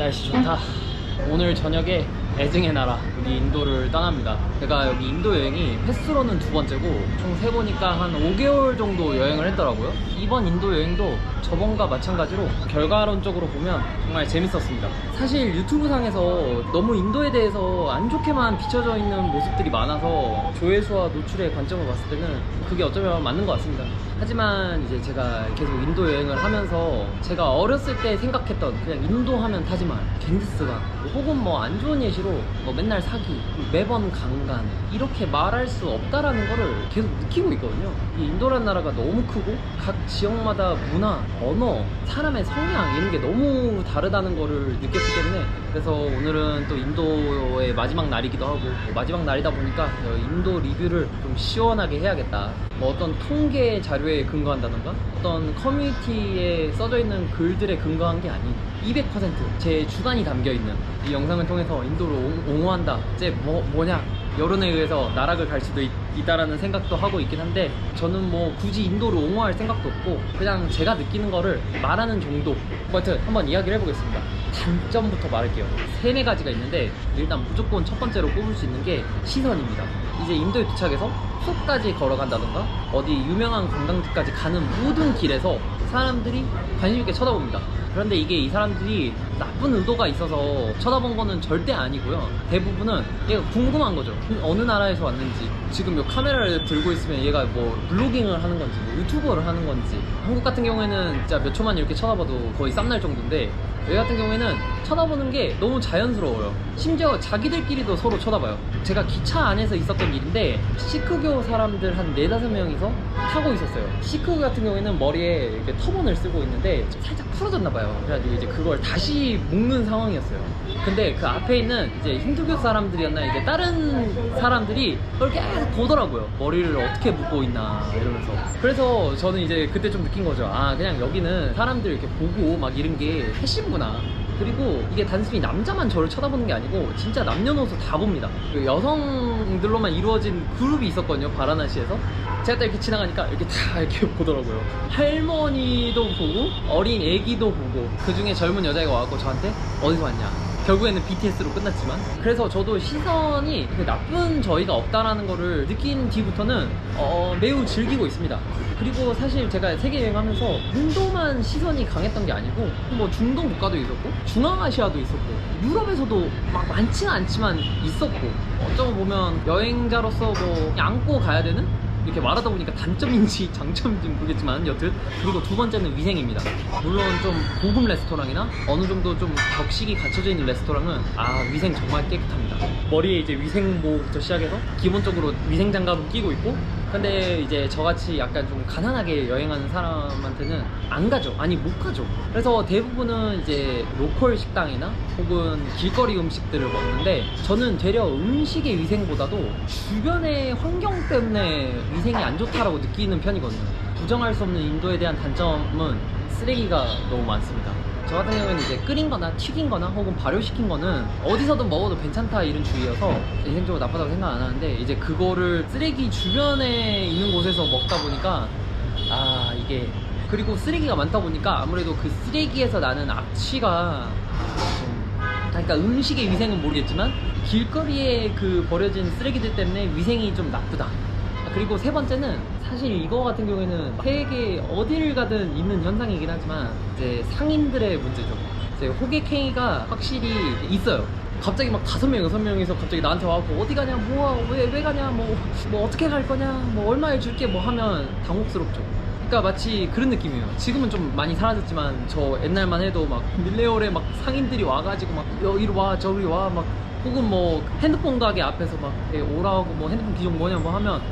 날씨 좋다. 오늘 저녁에 애증의 나라 여기 인도를 떠납니다. 제가 여기 인도 여행이 횟수로는 2번째고 총 세보니까 한 5개월 정도 여행을 했더라고요. 이번 인도 여행도 저번과 마찬가지로 결과론적으로 보면 정말 재밌었습니다. 사실 유튜브상에서 너무 인도에 대해서 안 좋게만 비춰져 있는 모습들이 많아서 조회수와 노출의 관점을 봤을 때는 그게 어쩌면 맞는 것 같습니다. 하지만 이제 제가 계속 인도 여행을 하면서 제가 어렸을 때 생각했던 그냥 인도 하면 타지말, 갱지스강 혹은 뭐 안 좋은 예시로 뭐 맨날 사기, 매번 강간 이렇게 말할 수 없다라는 거를 계속 느끼고 있거든요. 이 인도라는 나라가 너무 크고 각 지역마다 문화, 언어, 사람의 성향 이런 게 너무 다르다는 거를 느꼈기 때문에 그래서 오늘은 또 인도의 마지막 날이기도 하고 마지막 날이다 보니까 인도 리뷰를 좀 시원하게 해야겠다. 뭐 어떤 통계 자료에 근거한다던가 어떤 커뮤니티에 써져 있는 글들에 근거한 게 아닌 200%제 주관이 담겨있는 이 영상을 통해서 인도를 옹호한다. 이제 뭐냐 여론에 의해서 나락을 갈 수도 있다라는 생각도 하고 있긴 한데 저는 뭐 굳이 인도를 옹호할 생각도 없고 그냥 제가 느끼는 거를 말하는 정도. 하여튼 한번 이야기를 해보겠습니다. 단점부터 말할게요. 3-4가지가 있는데 일단 무조건 첫 번째로 꼽을 수 있는 게 시선입니다. 이제 인도에 도착해서 숲까지 걸어간다던가 어디 유명한 관광지까지 가는 모든 길에서 사람들이 관심 있게 쳐다봅니다. 그런데 이게 이 사람들이 나쁜 의도가 있어서 쳐다본 거는 절대 아니고요. 대부분은 얘가 궁금한 거죠. 어느 나라에서 왔는지, 지금 요 카메라를 들고 있으면 얘가 뭐 블로깅을 하는 건지 뭐 유튜버를 하는 건지. 한국 같은 경우에는 진짜 몇 초만 이렇게 쳐다봐도 거의 쌈날 정도인데 얘 같은 경우에는 쳐다보는 게 너무 자연스러워요. 심지어 자기들끼리도 서로 쳐다봐요. 제가 기차 안에서 있었던 일인데 시크교 사람들 한 4-5명이서 타고 있었어요. 시크교 같은 경우에는 머리에 이렇게 터번을 쓰고 있는데 살짝 풀어졌나봐요. 그래가지고 이제 그걸 다시 묶는 상황이었어요. 근데 그 앞에 있는 이제 힌두교 사람들이었나 이제 다른 사람들이 그걸 계속 보더라고요. 머리를 어떻게 묶고 있나 이러면서. 그래서 저는 이제 그때 좀 느낀 거죠. 아 그냥 여기는 사람들 이렇게 보고 막 이런 게 패션구나. 그리고 이게 단순히 남자만 저를 쳐다보는 게 아니고 진짜 남녀노소 다 봅니다. 그 여성들로만 이루어진 그룹이 있었거든요. 바라나시에서. 제가 딱 이렇게 지나가니까 이렇게 다 이렇게 보더라고요. 할머니도 보고 어린 애기도 보고 그 중에 젊은 여자애가 와갖고 저한테 어디서 왔냐. 결국에는 BTS로 끝났지만 그래서 저도 시선이 나쁜 저희가 없다라는 거를 느낀 뒤부터는 매우 즐기고 있습니다. 그리고 사실 제가 세계 여행하면서 인도만 시선이 강했던 게 아니고 뭐 중동 국가도 있었고 중앙아시아도 있었고 유럽에서도 막 많지는 않지만 있었고 어쩌고 보면 여행자로서 뭐 안고 가야 되는 이렇게 말하다 보니까 단점인지 장점인지 모르겠지만 여튼. 그리고 두 번째는 위생입니다. 물론 좀 고급 레스토랑이나 어느 정도 좀 격식이 갖춰져 있는 레스토랑은 위생 정말 깨끗합니다. 머리에 이제 위생모부터 시작해서 기본적으로 위생장갑은 끼고 있고 근데 이제 저같이 약간 좀 가난하게 여행하는 사람한테는 안 가죠. 아니 못 가죠. 그래서 대부분은 이제 로컬 식당이나 혹은 길거리 음식들을 먹는데 저는 되려 음식의 위생보다도 주변의 환경 때문에 위생이 안 좋다라고 느끼는 편이거든요. 부정할 수 없는 인도에 대한 단점은 쓰레기가 너무 많습니다. 저 같은 경우에는 이제 끓인 거나 튀긴 거나 혹은 발효시킨 거는 어디서든 먹어도 괜찮다 이런 주의여서 인생적으로 나쁘다고 생각 안 하는데 이제 그거를 쓰레기 주변에 있는 곳에서 먹다 보니까 이게 그리고 쓰레기가 많다 보니까 아무래도 그 쓰레기에서 나는 악취가 좀 그러니까 음식의 위생은 모르겠지만 길거리에 그 버려진 쓰레기들 때문에 위생이 좀 나쁘다. 그리고 세 번째는 사실 이거 같은 경우에는 세계 어디를 가든 있는 현상이긴 하지만 이제 상인들의 문제죠. 이제 호객행위가 확실히 있어요. 갑자기 막 5명, 6명이서 갑자기 나한테 와갖고 어디 가냐, 왜 가냐, 뭐 어떻게 갈 거냐, 뭐 얼마에 줄게 뭐 하면 당혹스럽죠. 그러니까 마치 그런 느낌이에요. 지금은 좀 많이 사라졌지만 저 옛날만 해도 막 밀레올에 막 상인들이 와가지고 막 여기로 와 저기 와 막 혹은 뭐 핸드폰 가게 앞에서 막 오라고 뭐 핸드폰 기종 뭐냐 뭐 하면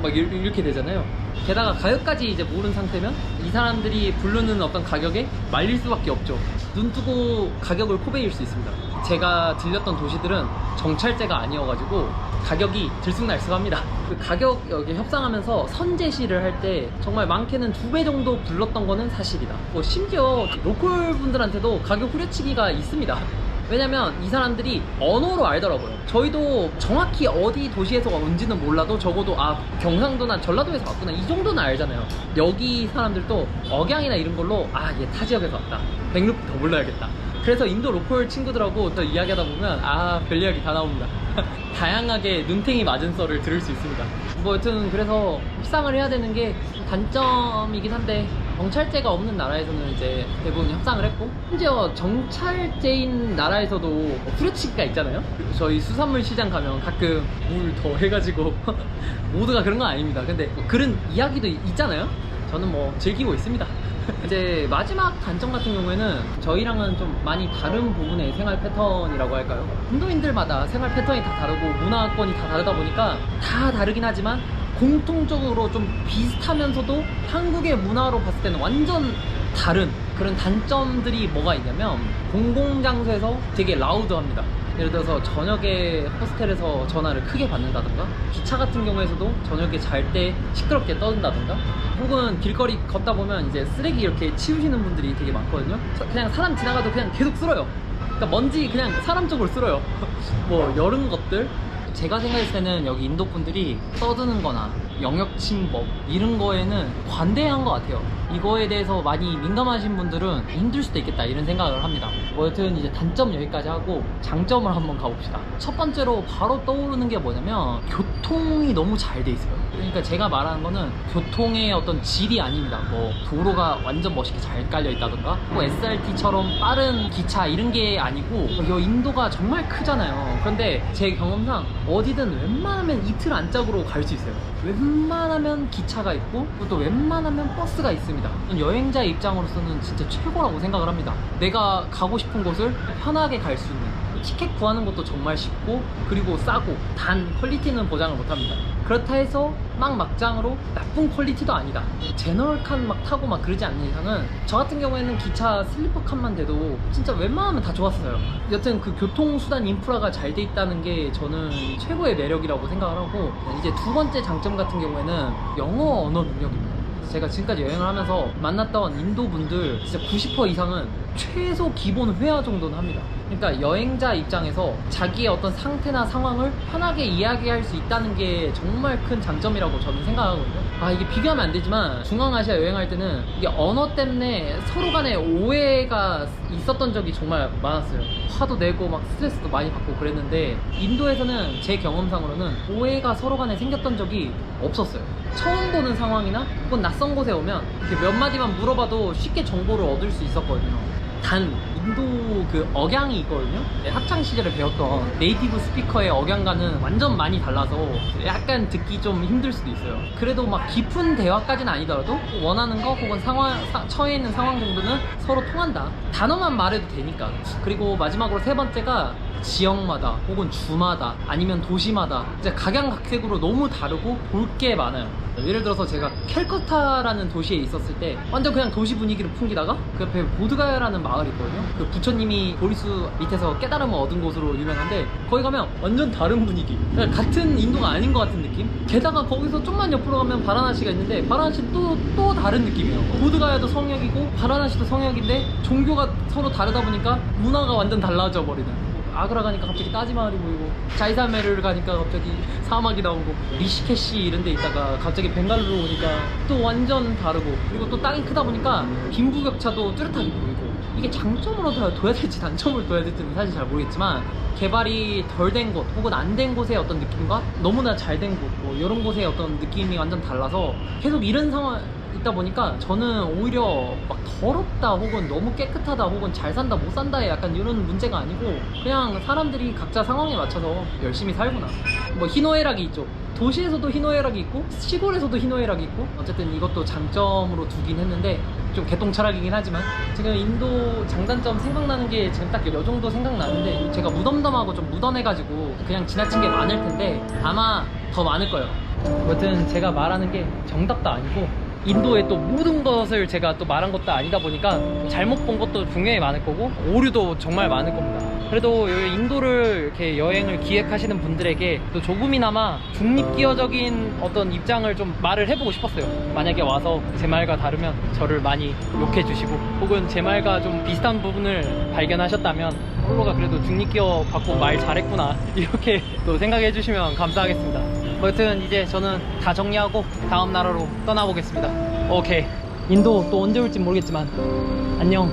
막 이렇게 되잖아요. 게다가 가격까지 이제 모르는 상태면 이 사람들이 부르는 어떤 가격에 말릴 수밖에 없죠. 눈 뜨고 가격을 코베일 수 있습니다. 제가 들렸던 도시들은 정찰제가 아니어가지고 가격이 들쑥날쑥합니다. 그 가격 여기 협상하면서 선제시를 할 때 정말 많게는 2배 정도 불렀던 거는 사실이다. 뭐 심지어 로컬 분들한테도 가격 후려치기가 있습니다. 왜냐면 이 사람들이 언어로 알더라고요. 저희도 정확히 어디 도시에서 온지는 몰라도 적어도 경상도나 전라도에서 왔구나 이 정도는 알잖아요. 여기 사람들도 억양이나 이런 걸로 얘 타 지역에서 왔다, 100루피 더 불러야겠다 그래서 인도 로컬 친구들하고 또 이야기하다 보면 별 이야기 다 나옵니다. 다양하게 눈탱이 맞은 썰을 들을 수 있습니다. 뭐 여튼 그래서 협상을 해야 되는 게 단점이긴 한데, 경찰제가 없는 나라에서는 이제 대부분 협상을 했고, 심지어 정찰제인 나라에서도 후레치기가 있잖아요. 저희 수산물 시장 가면 가끔 물 더 해가지고 모두가 그런 건 아닙니다. 근데 뭐 그런 이야기도 있잖아요. 저는 뭐 즐기고 있습니다. 이제 마지막 단점 같은 경우에는 저희랑은 좀 많이 다른 부분의 생활 패턴이라고 할까요? 인도인들마다 생활 패턴이 다 다르고 문화권이 다 다르다 보니까 다 다르긴 하지만 공통적으로 좀 비슷하면서도 한국의 문화로 봤을 때는 완전 다른 그런 단점들이 뭐가 있냐면, 공공장소에서 되게 라우드합니다. 예를 들어서 저녁에 호스텔에서 전화를 크게 받는다든가, 기차 같은 경우에서도 저녁에 잘 때 시끄럽게 떠든다든가, 혹은 길거리 걷다 보면 이제 쓰레기 이렇게 치우시는 분들이 되게 많거든요. 그냥 사람 지나가도 그냥 계속 쓸어요. 그러니까 먼지 그냥 사람 쪽으로 쓸어요. 뭐 이런 것들. 제가 생각했을 때는 여기 인도 분들이 떠드는 거나 영역 침범 이런 거에는 관대한 것 같아요. 이거에 대해서 많이 민감하신 분들은 힘들 수도 있겠다 이런 생각을 합니다. 뭐 여튼 이제 단점 여기까지 하고 장점을 한번 가봅시다. 첫 번째로 바로 떠오르는 게 뭐냐면, 교통이 너무 잘 돼 있어요. 그러니까 제가 말하는 거는 교통의 어떤 질이 아닙니다. 뭐 도로가 완전 멋있게 잘 깔려 있다던가, 뭐 SRT처럼 빠른 기차 이런 게 아니고, 이 인도가 정말 크잖아요. 그런데 제 경험상 어디든 웬만하면 이틀 안짝으로 갈 수 있어요. 웬만하면 기차가 있고 또 웬만하면 버스가 있습니다. 여행자 입장으로서는 진짜 최고라고 생각을 합니다. 내가 가고 싶은 곳을 편하게 갈 수 있는, 티켓 구하는 것도 정말 쉽고, 그리고 싸고, 단 퀄리티는 보장을 못합니다. 그렇다 해서 막장으로 나쁜 퀄리티도 아니다. 제너럴 칸 막 타고 막 그러지 않는 이상은, 저 같은 경우에는 기차 슬리퍼 칸만 돼도 진짜 웬만하면 다 좋았어요. 여튼 그 교통수단 인프라가 잘 돼 있다는 게 저는 최고의 매력이라고 생각을 하고, 이제 두 번째 장점 같은 경우에는 영어 언어 능력입니다. 제가 지금까지 여행을 하면서 만났던 인도 분들 진짜 90% 이상은 최소 기본 회화 정도는 합니다. 그러니까 여행자 입장에서 자기의 어떤 상태나 상황을 편하게 이야기할 수 있다는 게 정말 큰 장점이라고 저는 생각하거든요. 이게 비교하면 안 되지만 중앙아시아 여행할 때는 이게 언어 때문에 서로 간에 오해가 있었던 적이 정말 많았어요. 화도 내고 막 스트레스도 많이 받고 그랬는데, 인도에서는 제 경험상으로는 오해가 서로 간에 생겼던 적이 없었어요. 처음 보는 상황이나 혹은 낯선 곳에 오면 이렇게 몇 마디만 물어봐도 쉽게 정보를 얻을 수 있었거든요. 단 인도 그 억양이 있거든요. 학창 시절에 배웠던 네이티브 스피커의 억양과는 완전 많이 달라서 약간 듣기 좀 힘들 수도 있어요. 그래도 막 깊은 대화까지는 아니더라도 원하는 거 혹은 처해 있는 상황 정도는 서로 통한다. 단어만 말해도 되니까. 그리고 마지막으로 세 번째가 지역마다 혹은 주마다 아니면 도시마다 이제 각양각색으로 너무 다르고 볼 게 많아요. 예를 들어서 제가 캘커타라는 도시에 있었을 때 완전 그냥 도시 분위기를 풍기다가 그 옆에 보드가야라는 마을이 있거든요. 그 부처님이 보리수 밑에서 깨달음을 얻은 곳으로 유명한데, 거기 가면 완전 다른 분위기, 그러니까 같은 인도가 아닌 것 같은 느낌. 게다가 거기서 좀만 옆으로 가면 바라나시가 있는데, 바라나시 또 다른 느낌이에요. 보드가야도 성역이고 바라나시도 성역인데 종교가 서로 다르다 보니까 문화가 완전 달라져 버리는. 아그라 가니까 갑자기 따지마을이 보이고, 자이살메르를 가니까 갑자기 사막이 나오고, 리시케시 이런 데 있다가 갑자기 벵갈루루 오니까 또 완전 다르고, 그리고 또 땅이 크다 보니까 빈부격차도 뚜렷하게 보이고. 이게 장점으로 둬야 될지 단점으로 둬야 될지는 사실 잘 모르겠지만, 개발이 덜 된 곳 혹은 안 된 곳의 어떤 느낌과 너무나 잘 된 곳, 뭐 이런 곳의 어떤 느낌이 완전 달라서 계속 이런 상황 있다 보니까 저는 오히려 막 더럽다 혹은 너무 깨끗하다 혹은 잘 산다 못 산다의 약간 이런 문제가 아니고, 그냥 사람들이 각자 상황에 맞춰서 열심히 살구나. 뭐 희노애락이 있죠. 도시에서도 희노애락이 있고 시골에서도 희노애락이 있고, 어쨌든 이것도 장점으로 두긴 했는데 좀 개똥철학이긴 하지만, 지금 인도 장단점 생각나는 게 지금 딱 요 정도 생각나는데, 제가 무덤덤하고 좀 묻어내가지고 그냥 지나친 게 많을 텐데 아마 더 많을 거예요. 여튼 제가 말하는 게 정답도 아니고 인도의 또 모든 것을 제가 또 말한 것도 아니다 보니까 잘못 본 것도 분명히 많을 거고 오류도 정말 많을 겁니다. 그래도 인도를 이렇게 여행을 기획하시는 분들에게 또 조금이나마 중립기어적인 어떤 입장을 좀 말을 해보고 싶었어요. 만약에 와서 제 말과 다르면 저를 많이 욕해 주시고, 혹은 제 말과 좀 비슷한 부분을 발견하셨다면 홀로가 그래도 중립기어 받고 말 잘했구나 이렇게 또 생각해 주시면 감사하겠습니다. 여튼 이제 저는 다 정리하고 다음 나라로 떠나보겠습니다. 오케이, 인도 또 언제 올지 모르겠지만 안녕.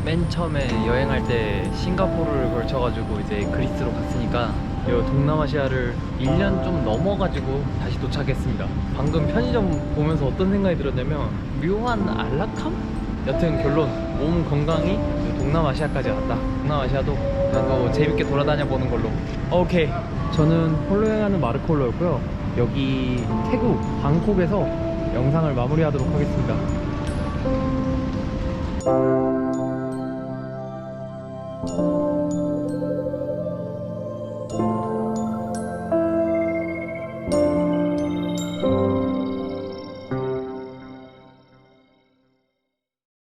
맨 처음에 여행할 때 싱가포르를 걸쳐가지고 이제 그리스로 갔으니까 이 동남아시아를 1년 좀 넘어가지고 다시 도착했습니다. 방금 편의점 보면서 어떤 생각이 들었냐면 묘한 안락함? 여튼 결론, 몸 건강히 동남아시아까지 왔다. 동남아시아도 그냥 뭐 재밌게 돌아다녀 보는 걸로. 오케이, 저는 홀로 여행하는 마르코홀로였고요. 여기 태국 방콕에서 영상을 마무리하도록 하겠습니다.